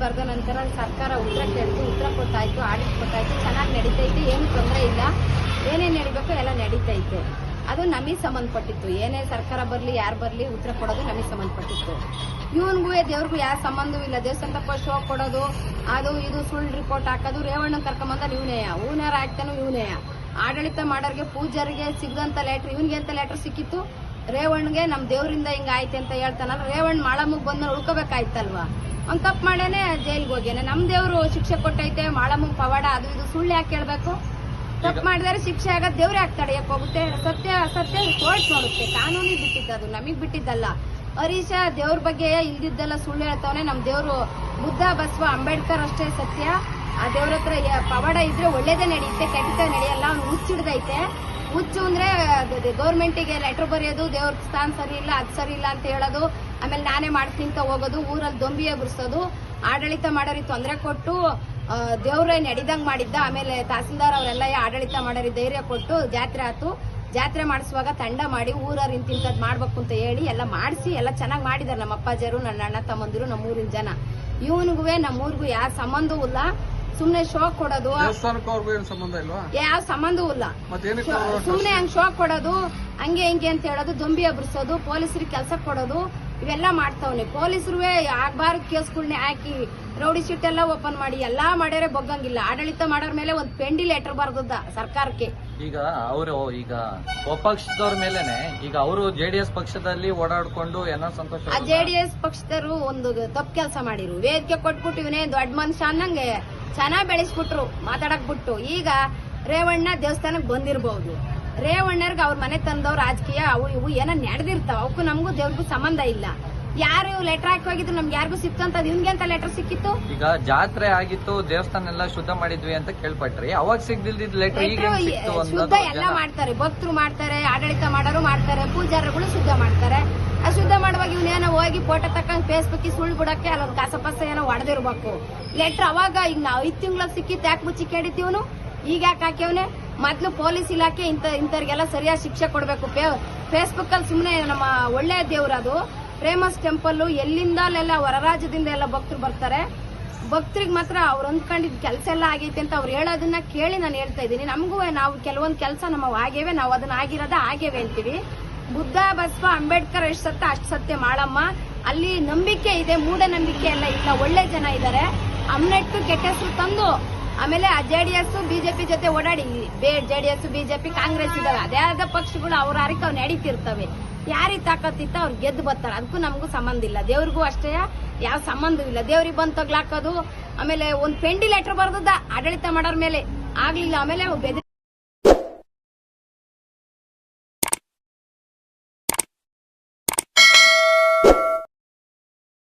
ಬರೆದ ನಂತರ ಸರ್ಕಾರ ಉತ್ತರ ಕೇಳಿತು, ಉತ್ತರ ಕೊಟ್ಟಾಯ್ತು, ಆಡಿಟ್ ಕೊಟ್ಟಾಯ್ತು, ಚೆನ್ನಾಗಿ ನಡೀತೈತೆ, ಏನು ತೊಂದರೆ ಇಲ್ಲ, ಏನೇನು ನಡಿಬೇಕು ಎಲ್ಲ ನಡೀತೈತೆ. ಅದು ನಮಗೆ ಸಂಬಂಧಪಟ್ಟಿತ್ತು. ಏನೇ ಸರ್ಕಾರ ಬರಲಿ ಯಾರು ಬರಲಿ ಉತ್ತರ ಕೊಡೋದು ನಮಗೆ ಸಂಬಂಧಪಟ್ಟಿತ್ತು. ಇವನ್ಗೂ ದೇವ್ರಿಗೂ ಯಾವ ಸಂಬಂಧವೂ ಇಲ್ಲ. ದೇವಸ್ಥಾನಕ್ಕೆ ಶೋ ಕೊಡೋದು, ಅದು ಇದು ಸುಳ್ಳು ರಿಪೋರ್ಟ್ ಹಾಕೋದು, ರೇವಣ್ಣ ಕರ್ಕೊಂಬಂದ ಇವನೇಯ, ಹೂನಾರ ಹಾಕ್ತಾನು ಇವನೇಯ. ಆಡಳಿತ ಮಾಡೋರಿಗೆ ಪೂಜಾರಿಗೆ ಸಿಗದಂತ ಲೆಟ್ರ್ ಇವನ್ಗೆ ಅಂತ ಲೆಟ್ರ್ ಸಿಕ್ಕಿತ್ತು. ರೇವಣ್ಣಗೆ ನಮ್ಮ ದೇವರಿಂದ ಹಿಂಗ ಆಯ್ತು ಅಂತ ಹೇಳ್ತಾನಲ್ಲ, ರೇವಣ್ಣ ಮಾಳಮ್ಮಗ್ ಬಂದ್ಮೇಲೆ ಉಳ್ಕೋಬೇಕಾಯ್ತಲ್ವಾ? ಅವ್ನು ತಪ್ಪು ಮಾಡೇನೆ ಜೈಲ್ಗೆ ಹೋಗ್ಯಾನೆ. ನಮ್ಮ ದೇವ್ರು ಶಿಕ್ಷೆ ಕೊಟ್ಟೈತೆ, ಮಾಳಮ್ಮಗ್ ಪವಾಡ ಅದು ಇದು ಸುಳ್ಳು ಯಾಕೆ ಹೇಳ್ಬೇಕು? ತಪ್ಪು ಮಾಡಿದರೆ ಶಿಕ್ಷೆ ಆಗೋದು ದೇವ್ರೇ ಆಗ್ತಾಡೆ ಯಾಕೆ ಹೋಗುತ್ತೆ? ಸತ್ಯ ಅಸತ್ಯ ಕೋರ್ಟ್ ನೋಡುತ್ತೆ, ಕಾನೂನಿಗೆ ಬಿಟ್ಟಿದ್ದು, ಅದು ನಮಗ್ ಬಿಟ್ಟಿದ್ದಲ್ಲ. ಹರೀಶ ದೇವ್ರ ಬಗ್ಗೆ ಇಲ್ದಿದ್ದೆಲ್ಲ ಸುಳ್ಳು ಹೇಳ್ತಾವನೆ. ನಮ್ಮ ದೇವ್ರು ಬುದ್ಧ ಬಸವ ಅಂಬೇಡ್ಕರ್ ಅಷ್ಟೇ ಸತ್ಯ. ಆ ದೇವ್ರ ಹತ್ರ ಪವಾಡ ಇದ್ರೆ ಒಳ್ಳೇದೇ ನಡೆಯುತ್ತೆ, ಕೆಟ್ಟ ನಡೆಯಲ್ಲ. ಅವ್ನು ಹುಚ್ಚಿಡ್ದೈತೆ. ಹುಚ್ಚು ಅಂದ್ರೆ ಗೌರ್ಮೆಂಟಿಗೆ ಲೆಟರ್ ಬರೆಯೋದು, ದೇವ್ರ ಸ್ಥಾನ ಸರಿ ಇಲ್ಲ, ಅದು ಸರಿ ಇಲ್ಲ ಅಂತ ಹೇಳೋದು, ಆಮೇಲೆ ನಾನೇ ಮಾಡ್ತೀನಿ ಅಂತ ಹೋಗೋದು, ಊರಲ್ಲಿ ದೊಂಬಿ ಎಬ್ರಿಸೋದು, ಆಡಳಿತ ಮಾಡೋರಿಗೆ ತೊಂದರೆ ಕೊಟ್ಟು ದೇವ್ರೇ ನಡಿದಂಗ್ ಮಾಡಿದ್ದ. ಆಮೇಲೆ ತಹಸೀಲ್ದಾರ್ ಅವರೆಲ್ಲ ಆಡಳಿತ ಮಾಡೋರಿಗೆ ಧೈರ್ಯ ಕೊಟ್ಟು ಜಾತ್ರೆ ಆಯ್ತು. ಜಾತ್ರೆ ಮಾಡಿಸುವಾಗ ತಂಡ ಮಾಡಿ ಊರವ್ರು ಇಂತಿಂತದ್ ಮಾಡ್ಬೇಕು ಅಂತ ಹೇಳಿ ಎಲ್ಲ ಮಾಡಿಸಿ ಎಲ್ಲ ಚೆನ್ನಾಗಿ ಮಾಡಿದಾರೆ ನಮ್ಮ ಅಪ್ಪಾಜಿಯರು, ನನ್ನ ಅಣ್ಣ ತಮ್ಮಂದಿರು, ನಮ್ಮ ಊರಿನ ಜನ. ಇವನಿಗೂ ನಮ್ಮೂರಿಗೂ ಯಾವ ಸಂಬಂಧವೂ ಇಲ್ಲ. ಸುಮ್ನೆ ಶೋ ಕೊಡೋದು, ಯಾವ ಸಂಬಂಧವೂ ಇಲ್ಲ. ಸುಮ್ನೆ ಹಂಗ್ ಶೋ ಕೊಡೋದು, ಹಂಗೆ ಹಿಂಗೆ ಅಂತ ಹೇಳೋದು, ದೊಂಬಿ ಎಬ್ರಿಸೋದು, ಪೊಲೀಸರಿಗೆ ಕೆಲಸ ಕೊಡೋದು, ಇವೆಲ್ಲ ಮಾಡ್ತಾವನೆ. ಪೊಲೀಸರು ಆಗ್ಬಾರ್ದು ಕೇಸ್ಗಳನ್ನ ಹಾಕಿ ರೌಡಿ ಶೀಟ್ ಎಲ್ಲ ಓಪನ್ ಮಾಡಿ ಎಲ್ಲಾ ಮಾಡ್ಯಾರೆ, ಬೊಗ್ಗಂಗಿಲ್ಲ. ಆಡಳಿತ ಮಾಡೋರ್ ಮೇಲೆ ಒಂದು ಪೆಂಡಿ ಲೆಟರ್ ಬರ್ದದ ಸರ್ಕಾರಕ್ಕೆ. ಈಗ ಅವರು ಈಗ ಸ್ವಪಕ್ಷದವ್ರ ಮೇಲೆನೆ ಈಗ ಅವರು ಜೆಡಿಎಸ್ ಪಕ್ಷದಲ್ಲಿ ಓಡಾಡ್ಕೊಂಡು ಏನೋ ಸಂತೋಷ. ಆ ಜೆಡಿಎಸ್ ಪಕ್ಷದವರು ಒಂದು ತಪ್ಪು ಕೆಲಸ ಮಾಡಿರು. ವೇದಿಕೆ ಕೊಟ್ಬಿಟ್ಟು ಇವನೇ ದೊಡ್ಡ ಮನುಷ್ಯ ಅನ್ನಂಗೆ ಚೆನ್ನಾಗ್ ಬೆಳೆಸ್ಬಿಟ್ರು, ಮಾತಾಡಕ್ ಬಿಟ್ಟು. ಈಗ ರೇವಣ್ಣ ದೇವಸ್ಥಾನಕ್ಕೆ ಬಂದಿರಬಹುದು, ರೇವಣ್ಣರ್ಗೆ ಅವ್ರ ಮನೆ ತಂದವ್ರ ರಾಜಕೀಯ ಅವು ಇವು ಏನೋ ನಡೆದಿರ್ತಾವ. ಅವಕ್ಕೂ ನಮಗೂ ದೇವ್ರಿಗೂ ಸಂಬಂಧ ಇಲ್ಲ. ಯಾರು ಲೆಟರ್ ಹಾಕಿ ಹೋಗಿದ್ರು ನಮ್ಗೆ ಯಾರಿಗೂ ಸಿಕ್ತಂತ ಇವ್ನಿಗೆ ಅಂತ ಲೆಟರ್ ಸಿಕ್ಕಿತ್ತು. ಈಗ ಜಾತ್ರೆ ಆಗಿತ್ತು, ದೇವಸ್ಥಾನ ಎಲ್ಲ ಶುದ್ಧ ಮಾಡಿದ್ವಿ ಅಂತ ಕೇಳ್ಪಟ್ರಿ, ಅವಾಗ ಸಿಗ್ದಿಲ್ದಿದ್ ಲೆಟರ್ ಈಗ ಶುದ್ಧ ಎಲ್ಲ ಮಾಡ್ತಾರೆ, ಭಕ್ತರು ಮಾಡ್ತಾರೆ, ಆಡಳಿತ ಮಾಡೋರು ಮಾಡ್ತಾರೆ, ಪೂಜಾರಿಗಳು ಶುದ್ಧ ಮಾಡ್ತಾರೆ. ಆ ಶುದ್ಧ ಮಾಡುವಾಗ ಇವನೇನೋ ಹೋಗಿ ಫೋಟೋ ತಕೊಂಡ್ ಫೇಸ್ಬುಕ್ ಸುಳ್ಳು ಬಿಡಕ್ಕೆ ಅಲ್ಲೊಂದು ಕಾಸಪಸ ಏನೋ ಹೊಡೆದಿರ್ಬೇಕು. ಲೆಟರ್ ಅವಾಗ ಈಗ ನಾವು 5 ತಿಂಗಳ ಸಿಕ್ಕಿತ್ತು, ಯಾಕೆ ಮುಚ್ಚಿ ಕೇಳಿದ್ದೀವನು? ಈಗ ಯಾಕೆ ಹಾಕ್ಯವನೆ? ಮೊದ್ಲು ಪೊಲೀಸ್ ಇಲಾಖೆ ಇಂಥವ್ರಿಗೆಲ್ಲ ಸರಿಯಾದ ಶಿಕ್ಷೆ ಕೊಡ್ಬೇಕು. ಫೇಸ್ಬುಕ್ ಅಲ್ಲಿ ಸುಮ್ಮನೆ ನಮ್ಮ ಒಳ್ಳೆ ದೇವ್ರದು ಫೇಮಸ್ ಟೆಂಪಲ್, ಎಲ್ಲಿಂದ ಅಲ್ಲೆಲ್ಲ ಹೊರ ರಾಜ್ಯದಿಂದ ಎಲ್ಲ ಭಕ್ತರು ಬರ್ತಾರೆ. ಭಕ್ತರಿಗೆ ಮಾತ್ರ ಅವ್ರು ಅಂದ್ಕೊಂಡಿದ್ ಕೆಲಸ ಎಲ್ಲ ಆಗೈತೆ ಅಂತ ಅವ್ರು ಹೇಳೋದನ್ನ ಕೇಳಿ ನಾನು ಹೇಳ್ತಾ ಇದ್ದೀನಿ. ನಮಗೂ ನಾವು ಕೆಲವೊಂದು ಕೆಲಸ ನಮ್ಮ ಆಗೇವೆ, ನಾವು ಅದನ್ನ ಆಗಿರೋದ ಆಗೇವೆ ಅಂತೀವಿ. ಬುದ್ಧ ಬಸವ ಅಂಬೇಡ್ಕರ್ ಎಷ್ಟು ಸತ್ಯ ಅಷ್ಟು ಸತ್ಯ ಮಾಳಮ್ಮ. ಅಲ್ಲಿ ನಂಬಿಕೆ ಇದೆ, ಮೂಢನಂಬಿಕೆ ಎಲ್ಲ ಇಲ್ಲ. ಒಳ್ಳೆ ಜನ ಇದ್ದಾರೆ. ಅಮ್ನೆಟ್ಟು ಕೆಟ್ಟ ಹೆಸರು ತಂದು ಆಮೇಲೆ ಜೆಡಿಎಸ್ ಬಿಜೆಪಿ ಜೊತೆ ಓಡಾಡಿ, ಜೆಡಿಎಸ್ ಬಿಜೆಪಿ ಕಾಂಗ್ರೆಸ್ ಇದಾವೆ, ಅದೇ ಆದ ಪಕ್ಷಗಳು ಅವ್ರ ಅರಿಕೆ ಅವ್ ನಡೀತಿರ್ತವೆ. ಯಾರಿಗೆ ತಾಕತ್ತಿತ್ತ ಅವ್ರು ಗೆದ್ದು ಬರ್ತಾರೆ. ಅದಕ್ಕೂ ನಮಗೂ ಸಂಬಂಧ ಇಲ್ಲ, ದೇವ್ರಿಗೂ ಅಷ್ಟೇ ಯಾವ ಸಂಬಂಧವಿಲ್ಲ. ದೇವ್ರಿಗೆ ಬಂದು ತಗ್ಲಾಕೋದು, ಆಮೇಲೆ ಒಂದು ಪೆಂಡಿ ಲೆಟರ್ ಬರ್ದದ ಆಡಳಿತ ಮಾಡೋರ್ ಮೇಲೆ ಆಗ್ಲಿಲ್ಲ, ಆಮೇಲೆ ಬೆದರಿ